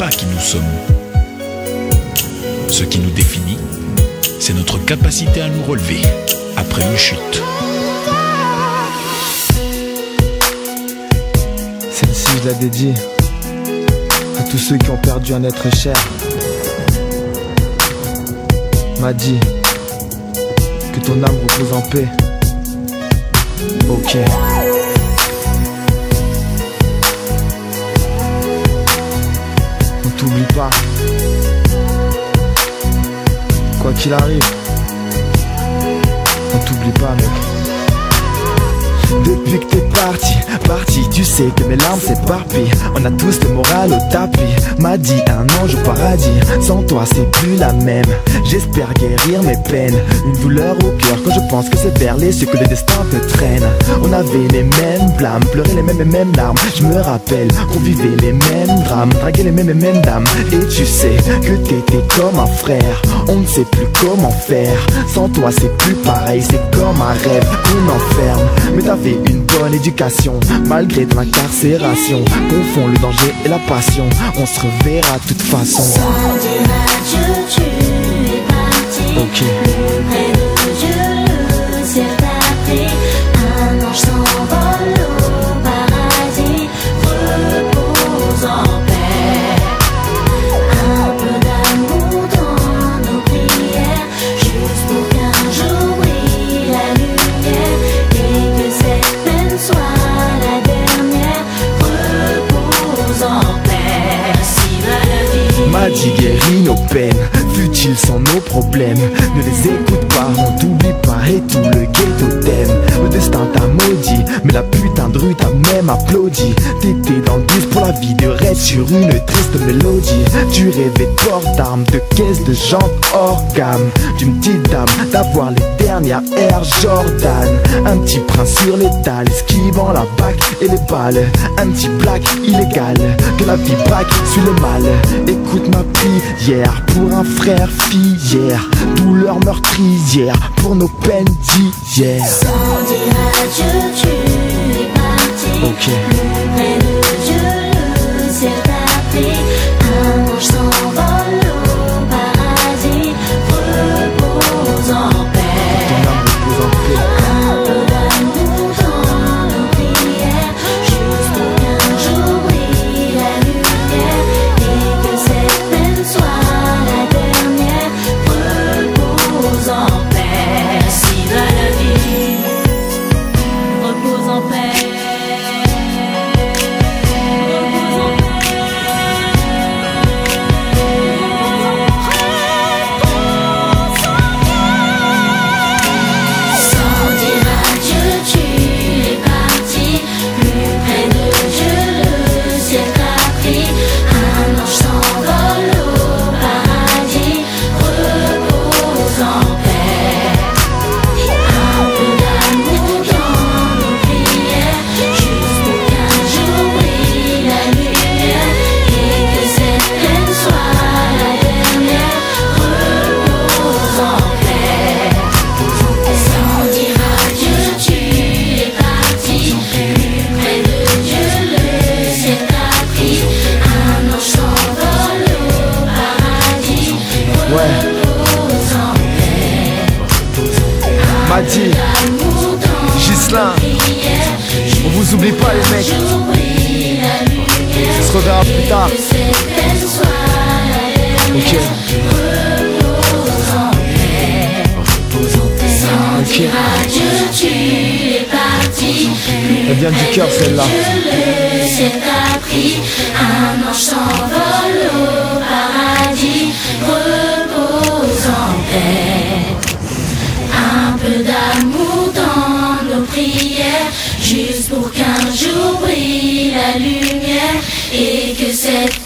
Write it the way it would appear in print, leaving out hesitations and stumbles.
pas qui nous sommes. Ce qui nous définit, c'est notre capacité à nous relever après une chute. Celle-ci, je la dédie à tous ceux qui ont perdu un être cher. M'a dit que ton âme repose en paix. Ok. On t'oublie pas. Quoi qu'il arrive, on t'oublie pas, mec. Depuis que t'es parti, tu sais que mes larmes s'éparpillent. On a tous le moral au tapis. M'a dit un ange au paradis. Sans toi c'est plus la même. J'espère guérir mes peines. Une douleur au cœur quand je pense que c'est vers les cieux que le destin te traîne. On avait les mêmes blâmes, pleurait les mêmes larmes. Je me rappelle qu'on vivait les mêmes drames, draguait les mêmes dames. Et tu sais que t'étais comme un frère. On ne sait plus comment faire. Sans toi c'est plus pareil, c'est comme un rêve qu'on enferme. Mais t'avais une bonne éducation, malgré ton incarcération. Confond le danger et la passion, on se reverra de toute façon. Sans dire adieu, tu es parti. Ok. Plus près de Dieu, le ciel t'a pris. Un ange s'envole au paradis. Repose en paix. Un peu d'amour dans nos prières, juste pour qu'un jour brille la lumière et que cette peine soit la dernière. Repose en paix. Si va la vie. M'a dit guéris nos peines, fut-il sans nos problèmes. Ne les écoute pas, on t'oublie pas et tout le ghetto t'aime. Le destin t'a maudit, mais la putain de rue t'a même applaudi. T'étais dans le bus pour la vie de rêve sur une triste mélodie. Tu rêvais de port d'armes, de caisses de jantes hors gamme, d'une petite dame, d'avoir les dernières Air Jordan. Un petit prince sur l'étal, esquivant la bac et les balles. Un petit black illégal, que la vie braque, suit le mal. Écoute ma prière pour un frère filière, douleur meurtrière pour nos peines d'hier. Sans dire adieu, tu es parti. Ok. Plus près de Dieu, le ciel t'a pris. Un ange s'envole au paradis. Repose en paix. Ton âme repose en paix. Un peu d'amour dans nos prières, juste pour qu'un jour brille la lumière et que cette peine soit la dernière. Repose en paix. Si va la vie, repose en paix. Sans dire adieu, tu es parti. Plus près de Dieu, le ciel t'a pris. Un ange s'envole au paradis. Repose en paix. Un peu d'amour dans nos prières, juste pour qu'un jour brille la lumière et que cette peine soit la dernière. Repose en paix. Sans dire adieu, tu es parti. Plus près de Dieu, le ciel t'a pris. Un ange s'envole au paradis. Repose en paix. M'a dit Amour dans Ghislain, prière, on vous oublie pas les mecs. jour brille la lumière. On se reverra plus tard. Que cette peine soit la Ok. dernière. Repose en paix. Sans Ok. dire adieu, tu es parti. Elle vient du cœur celle-là. Le ciel t'a pris. Un ange s'envole au paradis. Repose en paix. Un peu d'amour dans nos prières, juste pour qu'un jour brille la lumière et que cette